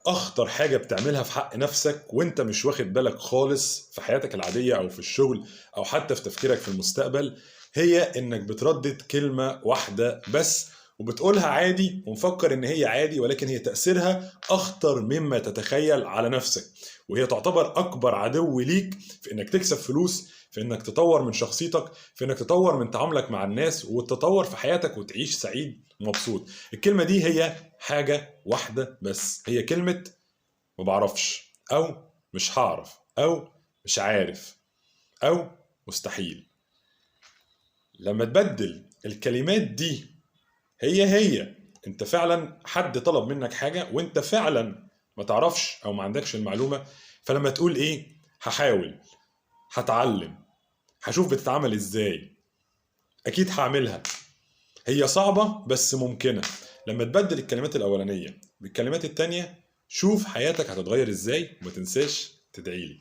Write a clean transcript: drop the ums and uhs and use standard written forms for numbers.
اخطر حاجة بتعملها في حق نفسك وانت مش واخد بالك خالص في حياتك العادية او في الشغل او حتى في تفكيرك في المستقبل، هي انك بتردد كلمة واحدة بس وبتقولها عادي ومفكر ان هي عادي، ولكن هي تأثيرها اخطر مما تتخيل على نفسك. وهي تعتبر اكبر عدو ليك في انك تكسب فلوس، في انك تطور من شخصيتك، في انك تطور من تعاملك مع الناس وتطور في حياتك وتعيش سعيد ومبسوط. الكلمة دي هي حاجة واحدة بس، هي كلمة ما بعرفش، او مش هعرف، او مش عارف، او مستحيل. لما تبدل الكلمات دي هي انت فعلا حد طلب منك حاجة وانت فعلا ما تعرفش او ما عندكش المعلومة، فلما تقول ايه هحاول، هتعلم، هشوف بتتعمل ازاي، اكيد هعملها، هي صعبة بس ممكنة. لما تبدل الكلمات الاولانية بالكلمات التانية شوف حياتك هتتغير ازاي، وما تنساش تدعيلي.